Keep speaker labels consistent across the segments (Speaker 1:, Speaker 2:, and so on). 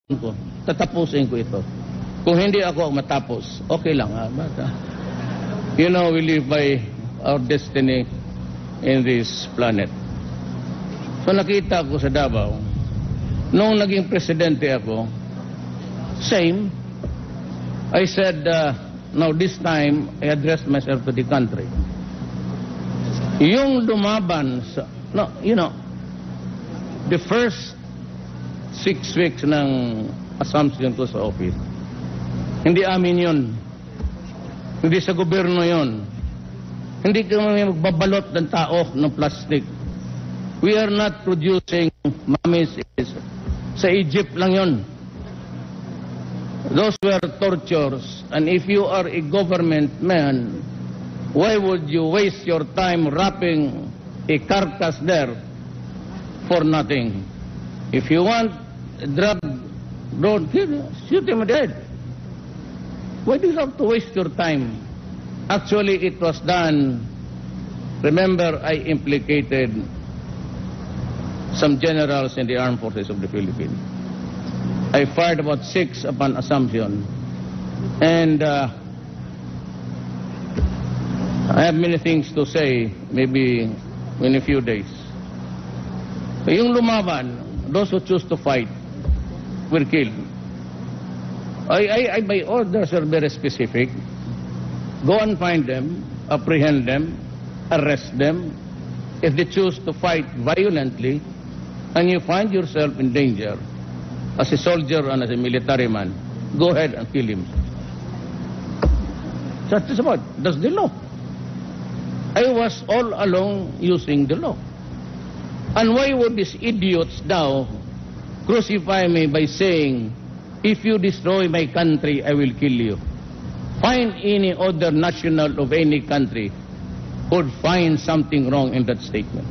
Speaker 1: ko, tatapusin ko ito. Kung hindi ako matapos, okay lang. You know, we live by our destiny in this planet. So nakita ko sa Davao, nung naging presidente ako, same. I said, now this time, I addressed myself to the country. Yung lumaban sa, no, you know, the first 6 weeks ng assumption ko sa office, hindi amin yun. Hindi sa gobyerno yun. Hindi kami magbabalot ng tao ng plastic. We are not producing mummies. Sa Egypt lang yun. Those were tortures. And if you are a government man, why would you waste your time wrapping a carcass there for nothing? If you want a drug, don't kill him. Shoot him dead. Why do you have to waste your time? Actually, it was done. Remember, I implicated some generals in the armed forces of the Philippines. I fired about 6 upon assumption. And I have many things to say, maybe in a few days. Yung lumaban, those who choose to fight, were killed. My orders are very specific. Go and find them, apprehend them, arrest them. If they choose to fight violently, and you find yourself in danger, as a soldier and as a military man, go ahead and kill him. That's about. That's the law. I was all along using the law. And why would these idiots now crucify me by saying, if you destroy my country, I will kill you? Find any other national of any country would find something wrong in that statement.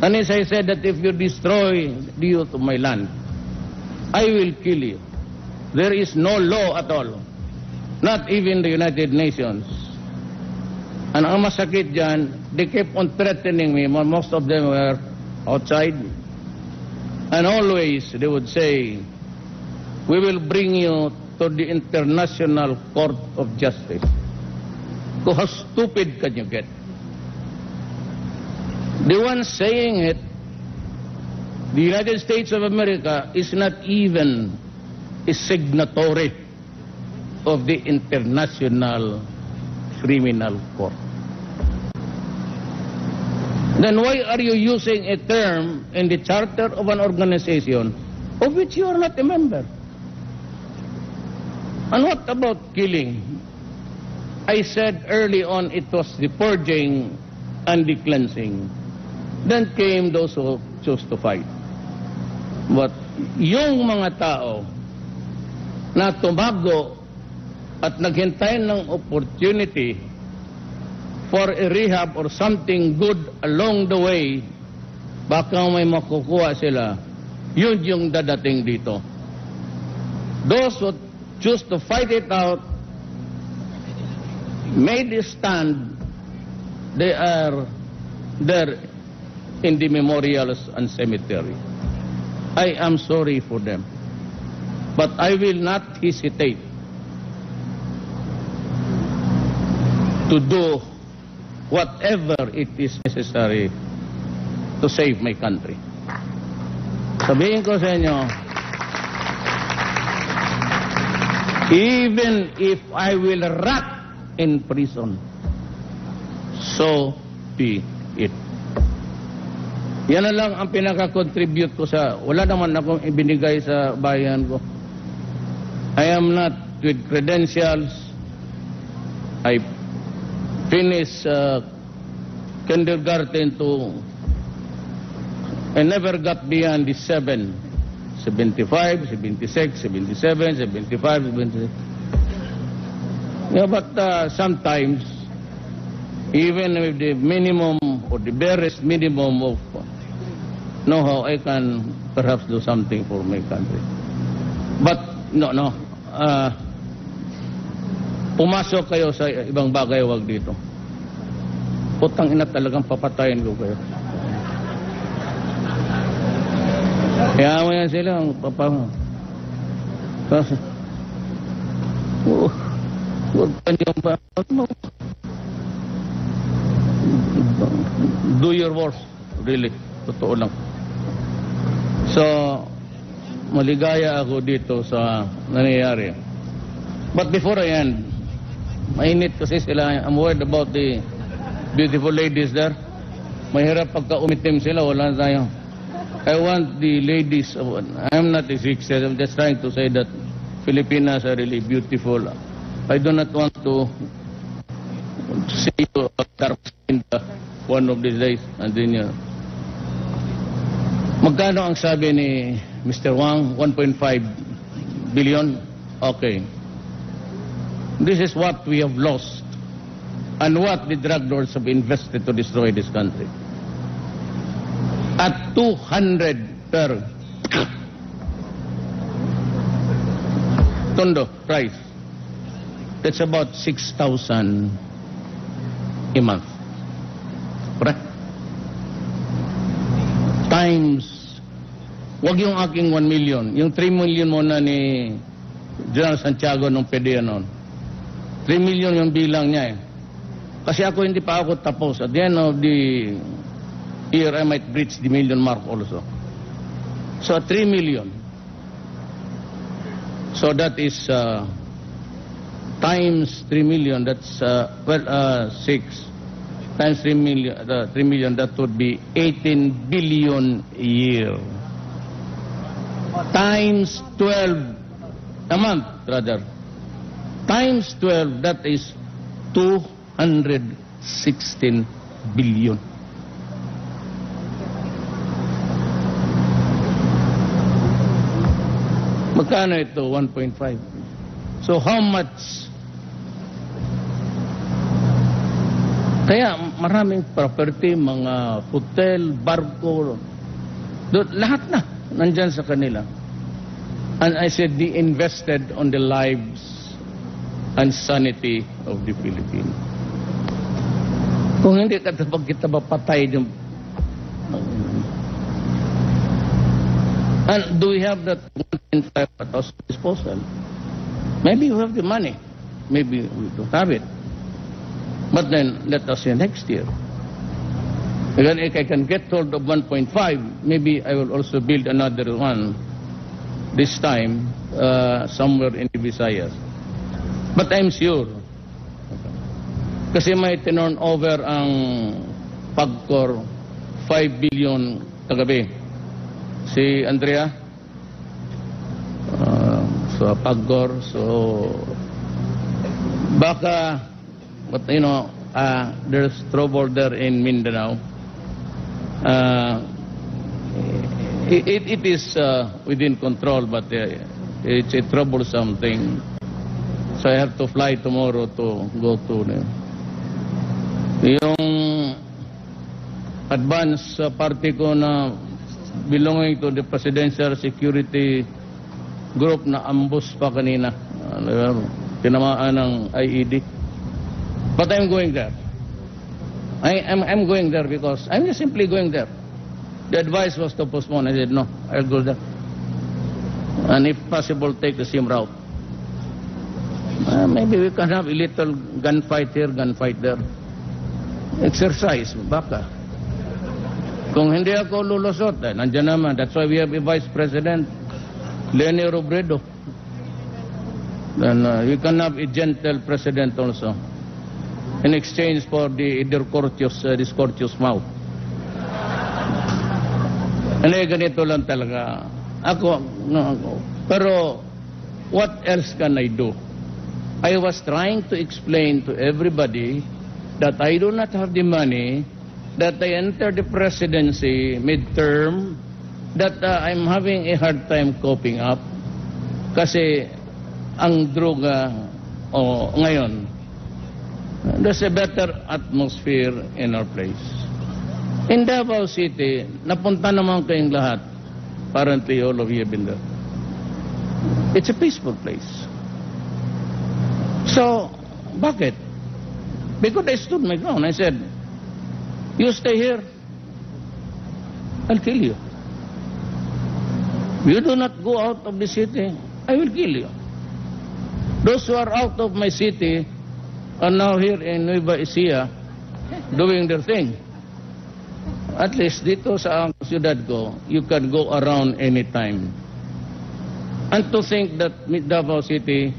Speaker 1: And as I said, that if you destroy the youth of my land, I will kill you. There is no law at all. Not even the United Nations. And ang masakit dyan, they kept on threatening me. Most of them were outside. And always they would say, we will bring you to the International Court of Justice. So how stupid can you get? The one saying it, the United States of America, is not even a signatory of the International Criminal Court. Then why are you using a term in the charter of an organization of which you are not a member? And what about killing? I said early on it was the purging and the cleansing. Then came those who chose to fight. But yung mga tao na tumago at naghintay ng opportunity for a rehab or something good along the way, baka may makukuha sila, yun yung dadating dito. Those who choose to fight it out, made a stand, they are there in the memorials and cemetery. I am sorry for them. But I will not hesitate to do whatever it is necessary to save my country. Sabihin ko sa inyo, even if I will rot in prison, so be it. Yan na lang ang pinaka-contribute ko sa, wala naman akong ibinigay sa bayan ko. I am not with credentials. I finished kindergarten to, I never got beyond the 7, 75, 76, 77, 75, 76. Yeah, but sometimes, even with the minimum or the barest minimum of know-how, I can perhaps do something for my country. But, no. Pumasok kayo sa ibang bagay, wag dito. Putang ina, talagang papatayin ko kayo. Kaya mo yan sila, Kasi, huwag ka niyo ba? Do your worst. Really. Totoo lang. So, maligaya ako dito sa nangyayari. But before I end, mainit kasi sila. I'm worried about the beautiful ladies there. Mahirap pagka umitim sila, wala na tayo. I want the ladies, I'm not a sexist, I'm just trying to say that Filipinas are really beautiful. I do not want to see you in one of these days. And then, magkano ang sabi ni Mr. Wang? 1.5 billion? Okay. This is what we have lost and what the drug lords have invested to destroy this country. At 200 per tondo price. That's about 6,000 a month. Correct? Times, wag yung aking 1 million. Yung 3 million muna ni General Santiago nung PDEA noon. 3 million yung bilang niya eh. Kasi ako hindi pa ako tapos. At the end of the year, I might breach the million mark also. So 3 million. So that is times 3 million. That's 6 times 3 million. 3 million. That would be 18 billion a year. Times 12 a month, rather. Times 12. That is 216 billion. Magkano ito? 1.5. So how much? Kaya maraming property, mga hotel, barko, lahat na nandyan sa kanila. And I said, they invested on the lives and sanity of the Philippines. Kung hindi kapag kita mapatay yung... And do we have that 1.5 at our disposal? Maybe we have the money. Maybe we don't have it. But then, let us see next year. Again, if I can get hold of 1.5, maybe I will also build another one. This time, somewhere in the Visayas. But I'm sure. Kasi may tinurn over ang PAGCOR 5 billion kagabi. Si Andrea, so PAGCOR, so baka, but you know, there's trouble there in Mindanao. It is within control, but it's a troublesome thing. So I have to fly tomorrow to go to yung advance party ko na belonging to the Presidential Security Group na ambush pa kanina. Tinamaan ng IED. But I'm going there. I'm going there because I'm just simply going there. The advice was to postpone. I said, no, I'll go there. And if possible, take the same route. Maybe we can have a little gunfight here, gunfight there. Exercise, baka. Kung hindi ako lulusot, nandiyan naman. That's why we have a Vice President, Leni Robredo. Then we can have a gentle President also. In exchange for the discourteous mouth. Ano ganito lang talaga. Ako. Pero, what else can I do? I was trying to explain to everybody that I do not have the money, that I entered the presidency midterm, that I'm having a hard time coping up. Kasi, ang droga, ngayon, there's a better atmosphere in our place. In Davao City, napunta naman kayong lahat. Apparently, all of you have been there. It's a peaceful place. So, bakit? Because I stood my ground. I said, you stay here, I'll kill you. You do not go out of the city, I will kill you. Those who are out of my city are now here in Nueva Ecija doing their thing. At least dito sa siyudad ko, you can go around anytime. And to think that Davao City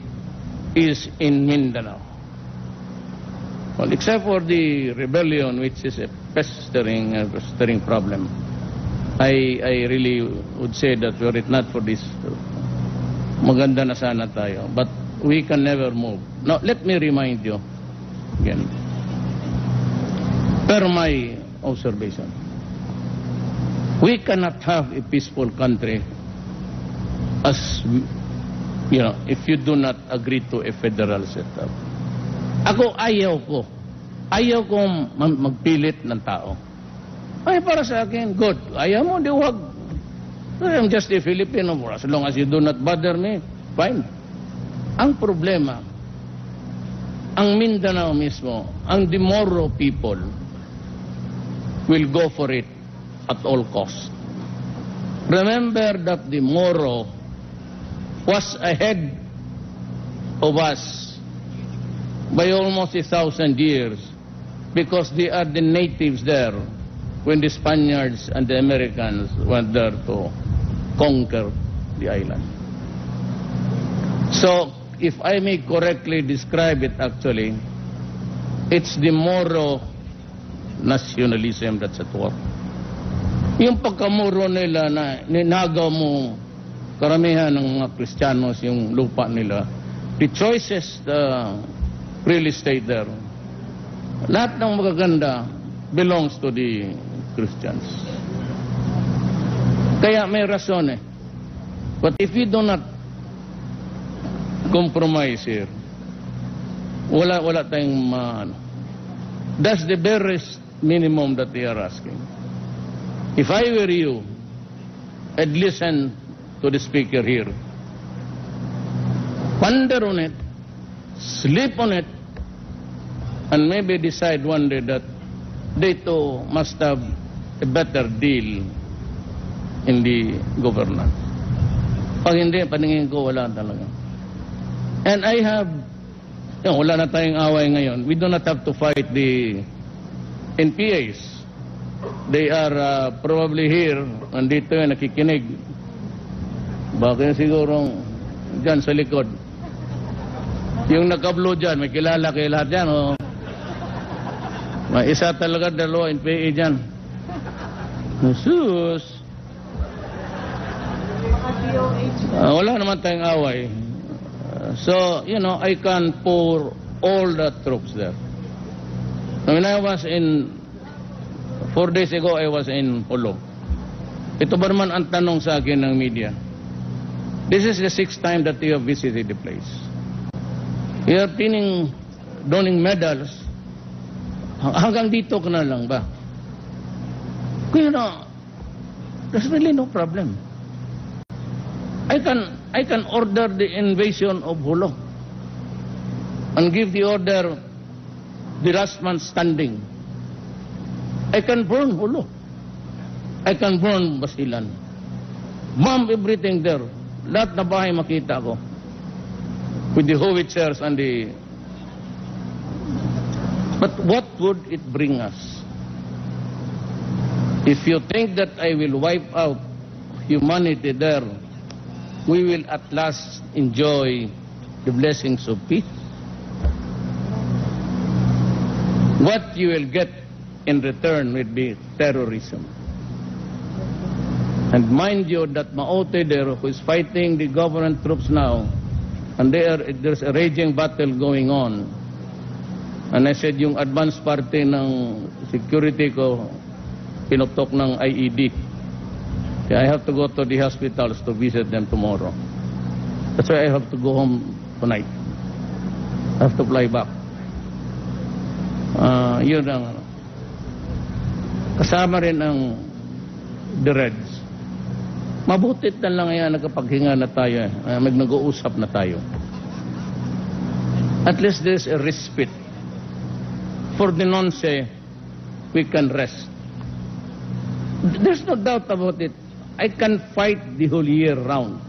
Speaker 1: is in Mindanao. Well, except for the rebellion, which is a pestering problem, I really would say that were it not for this, maganda na sana tayo. But we can never move. Now, let me remind you again, per my observation, we cannot have a peaceful country as, you know, if you do not agree to a federal setup. Ako, ayaw kong magpilit ng tao. Ay, para sa akin, good. Ayaw mo, di wag. I'm just a Filipino. As long as you do not bother me, fine. Ang problema, ang Mindanao mismo, ang Dimoro people will go for it at all costs. Remember that the Moro was ahead of us by almost 1,000 years because they are the natives there when the Spaniards and the Americans went there to conquer the island. So, if I may correctly describe it actually, it's the Moro nationalism that's at work. Yung pagkamuro nila na ninagaw mo karamihan ng mga Kristiyanos yung lupa nila, the choices, the real estate there, lahat ng magaganda belongs to the Christians. Kaya may rason eh. But if we do not compromise here, wala tayong maano. That's the barest minimum that they are asking. If I were you, I'd listen to the speaker here. Ponder on it, sleep on it, and maybe decide one day that they too must have a better deal in the governance. Pag hindi, paningin ko, wala talaga. And I have, wala na tayong away ngayon. We do not have to fight the NPAs. They are probably here, nandito yung nakikinig. Bakit siguro dyan sa likod. Yung naka-blue dyan, may kilala kayo lahat dyan, o? May isa talaga, dalawa, NPA dyan. Jesus! Wala naman tayong away. So, you know, I can pour all the troops there. When I was in 4 days ago, I was in Polo. Ito ba naman ang tanong sa akin ng media? This is the 6th time that you have visited the place. You are donning medals. Hanggang dito ka na lang ba? You know, there's really no problem. I can order the invasion of Hulo and give the order, the last man standing. I can burn Hulo. I can burn Basilan. Bomb everything there. Lahat na bahay makita ko. With the howitzers and the... But what would it bring us? If you think that I will wipe out humanity there, we will at last enjoy the blessings of peace. What you will get in return will be terrorism. And mind you that Maote there, who is fighting the government troops now, and there's a raging battle going on. And I said, yung advance party ng security ko, pinutok ng IED. I have to go to the hospitals to visit them tomorrow. That's why I have to go home tonight. I have to fly back. Yun ang kasama rin ang the Reds. Mabutit na lang yan nagkapaghinga na tayo. Nag-uusap na tayo. At least there's a respite. For the nonce, we can rest. There's no doubt about it. I can fight the whole year round.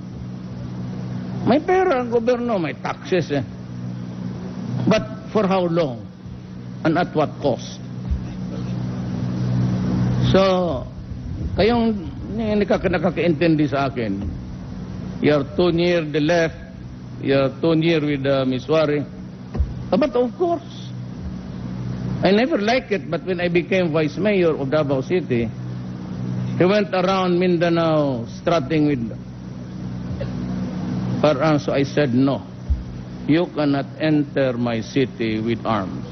Speaker 1: May pera ang gobyerno, may taxes eh. But for how long? And at what cost? So, kayong nakakaintindi sa akin, you're too near the left, you're too near with Ms. Wari. But of course, I never liked it, but when I became vice mayor of Davao City, he went around Mindanao strutting with firearms. So I said, no, you cannot enter my city with arms.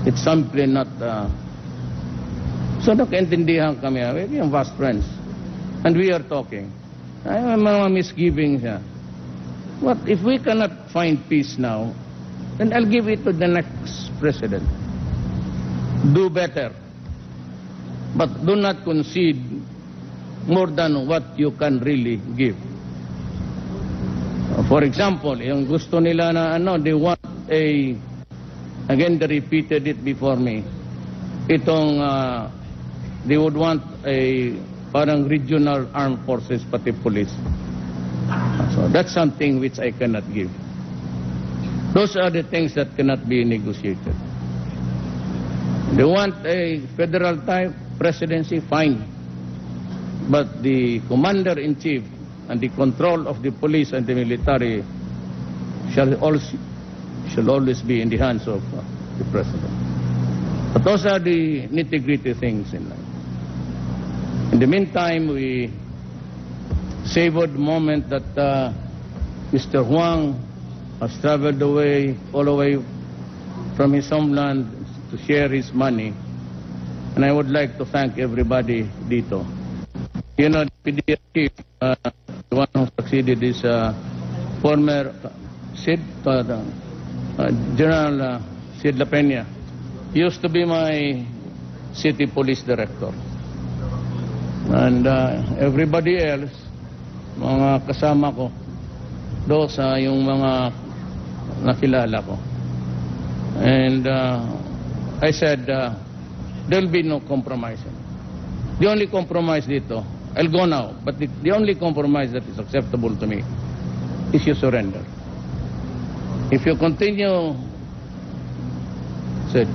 Speaker 1: It's simply not... So nakaintindihan kami, we are fast friends. And we are talking. I have mga misgivings. What if we cannot find peace now, then I'll give it to the next president. Do better. But do not concede more than what you can really give. For example, yung gusto nila na they want again they repeated it before me. Itong they would want a parang regional armed forces pati police. So that's something which I cannot give. Those are the things that cannot be negotiated. They want a federal type presidency, fine. But the commander-in-chief and the control of the police and the military shall always be in the hands of the president. But those are the nitty-gritty things in life. In the meantime, we savored the moment that Mr. Huang has traveled away, all the way from his homeland to share his money. And I would like to thank everybody dito. You know, the PDL chief, the one who succeeded is former General Sid La Peña. He used to be my city police director. And everybody else, mga kasama ko, those yung mga nakilala ko. And I said, there'll be no compromising. The only compromise dito, I'll go now, but the only compromise that is acceptable to me is you surrender. If you continue, said,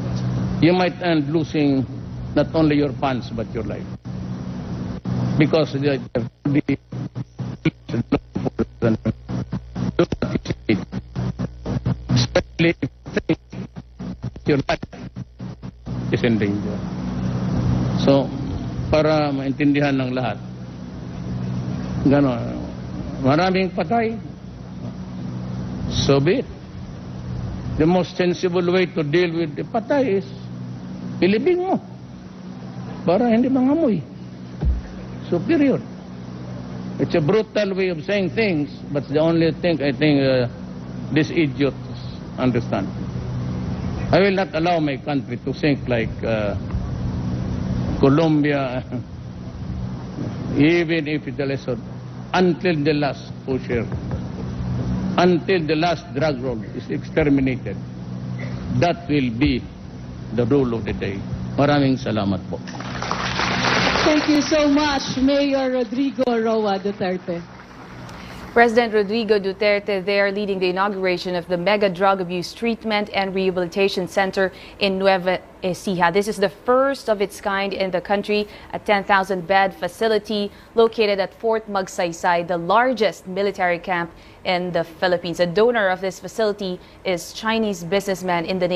Speaker 1: you might end losing not only your funds but your life. Because the especially if your life is in danger. So, para maintindihan ng lahat, gano'n, maraming patay, so be it. The most sensible way to deal with the patay is ilibing mo para hindi mangamoy. So, period. It's a brutal way of saying things, but the only thing I think these idiots understand. I will not allow my country to sink like Colombia, even if it's a lesson, until the last pusher, until the last drug roll is exterminated. That will be the rule of the day. Maraming salamat po.
Speaker 2: Thank you so much, Mayor Rodrigo Roa Duterte.
Speaker 3: President Rodrigo Duterte there leading the inauguration of the Mega Drug Abuse Treatment and Rehabilitation Center in Nueva Ecija. This is the first of its kind in the country, a 10,000-bed facility located at Fort Magsaysay, the largest military camp in the Philippines. A donor of this facility is Chinese businessman in the name